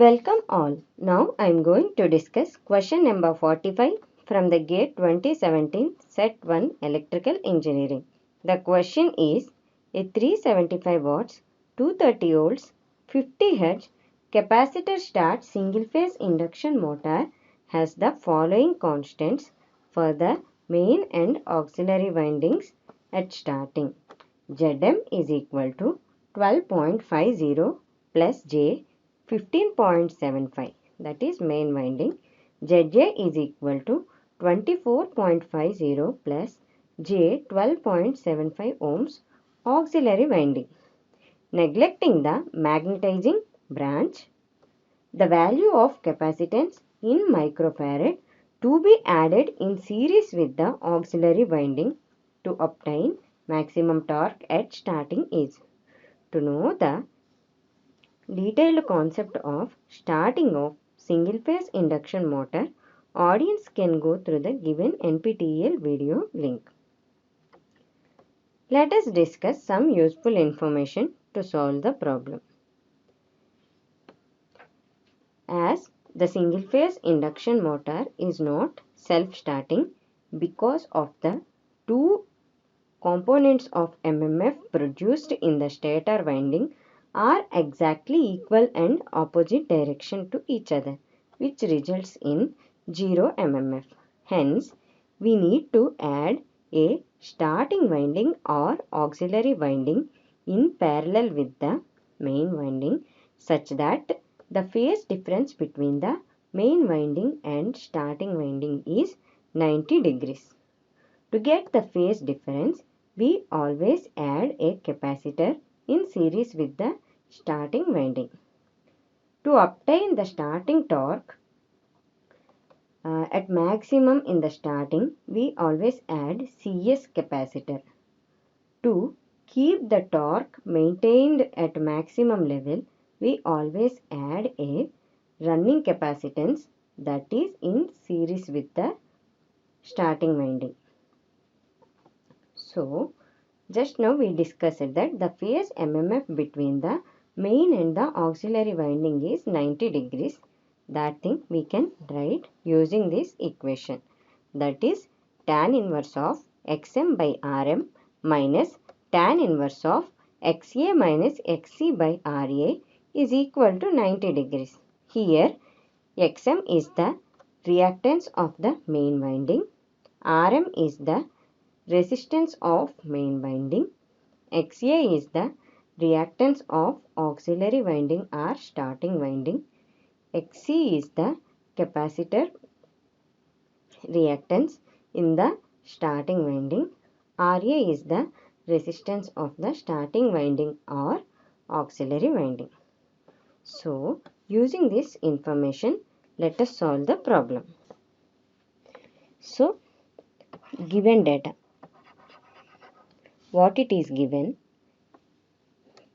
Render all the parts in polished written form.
Welcome all. Now I am going to discuss question number 45 from the GATE 2017 Set 1 Electrical Engineering. The question is a 375 watts, 230 volts, 50 Hz capacitor start single phase induction motor has the following constants for the main and auxiliary windings at starting. Zm is equal to 12.50 plus J 15.75, that is main winding. Zj is equal to 24.50 plus J 12.75 ohms auxiliary winding. Neglecting the magnetizing branch, the value of capacitance in microfarad to be added in series with the auxiliary winding to obtain maximum torque at starting is. To know the detailed concept of starting of single phase induction motor, audience can go through the given NPTEL video link. Let us discuss some useful information to solve the problem. As the single phase induction motor is not self-starting because of the two components of MMF produced in the stator winding are exactly equal and opposite direction to each other, which results in 0 MMF. Hence, we need to add a starting winding or auxiliary winding in parallel with the main winding such that the phase difference between the main winding and starting winding is 90 degrees. To get the phase difference, we always add a capacitor in series with the starting winding. To obtain the starting torque at maximum in the starting, we always add CS capacitor. To keep the torque maintained at maximum level, we always add a running capacitance that is in series with the starting winding. So, just now we discussed that the phase MMF between the main and the auxiliary winding is 90 degrees. That thing we can write using this equation. That is tan inverse of Xm by Rm minus tan inverse of Xa minus Xc by Ra is equal to 90 degrees. Here Xm is the reactance of the main winding. Rm is the resistance of main winding. Xa is the reactance of auxiliary winding or starting winding. Xc is the capacitor reactance in the starting winding. Ra is the resistance of the starting winding or auxiliary winding. So, using this information, let us solve the problem. So, given data. What it is given?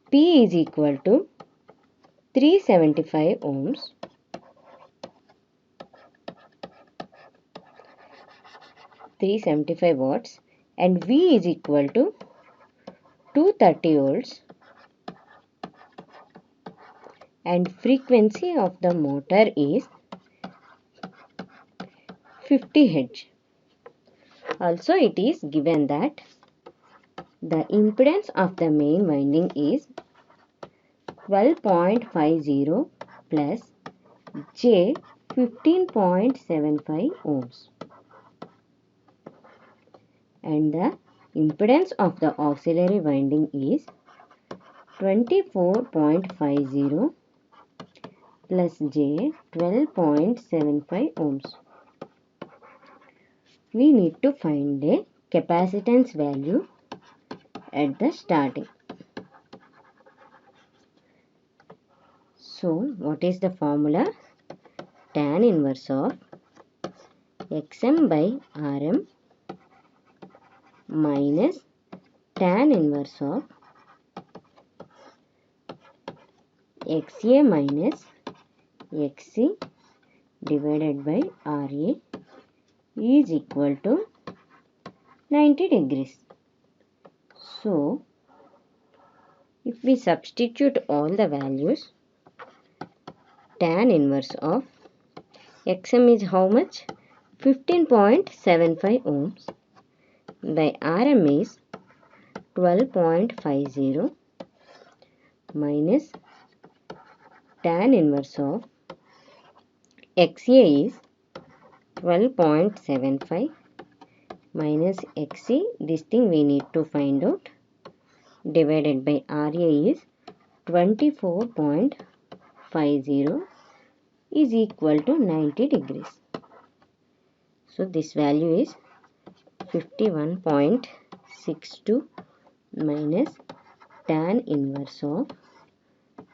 P is equal to 375 ohms, 375 watts, and V is equal to 230 volts, and frequency of the motor is 50 Hz. Also it is given that the impedance of the main winding is 12.50 plus J 15.75 ohms, and the impedance of the auxiliary winding is 24.50 plus J 12.75 ohms. We need to find a capacitance value at the starting. So, what is the formula? Tan inverse of Xm by Rm minus tan inverse of Xa minus Xc divided by Ra is equal to 90 degrees. So, if we substitute all the values, tan inverse of Xm is how much? 15.75 ohms by Rm is 12.50 minus tan inverse of Xa is 12.75 minus Xc, this thing we need to find out, divided by Ra is 24.50 is equal to 90 degrees. So this value is 51.62 minus tan inverse of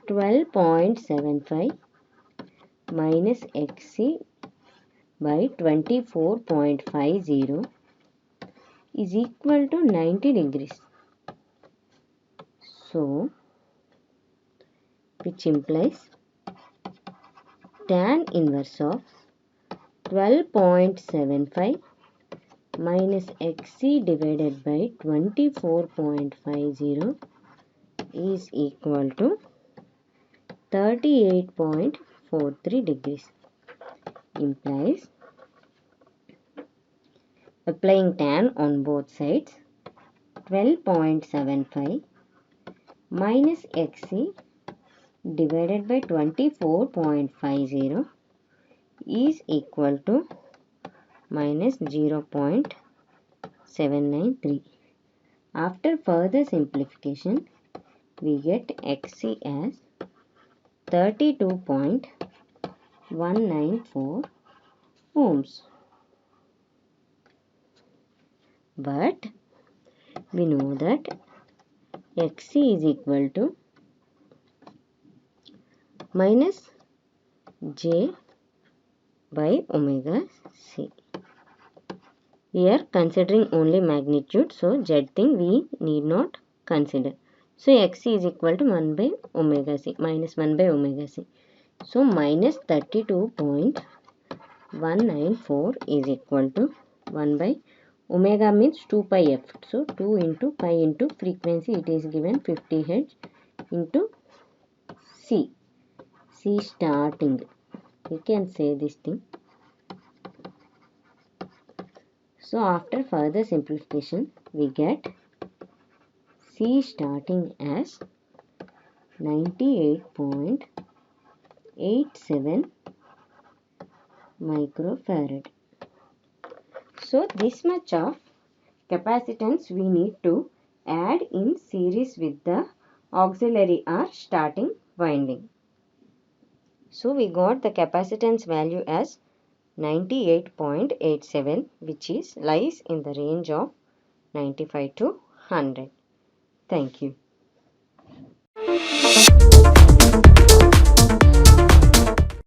12.75 minus Xc by 24.50 is equal to 90 degrees. So, which implies tan inverse of 12.75 minus Xc divided by 24.50 is equal to 38.43 degrees. Implies applying tan on both sides, 12.75 minus Xc divided by 24.50 is equal to minus 0.793. After further simplification, we get Xc as 32.194 ohms. But we know that Xc is equal to minus J by omega C. We are considering only magnitude, so Z thing we need not consider. So Xc is equal to 1 by omega C, minus 1 by omega C. So minus 32.194 is equal to 1 by omega means 2 pi f. So 2 into pi into frequency, it is given 50 Hz into C. C starting. We can say this thing. So after further simplification, we get C starting as 98.87 microfarad. So this much of capacitance we need to add in series with the auxiliary or starting winding. So we got the capacitance value as 98.87, which is lies in the range of 95 to 100. Thank you.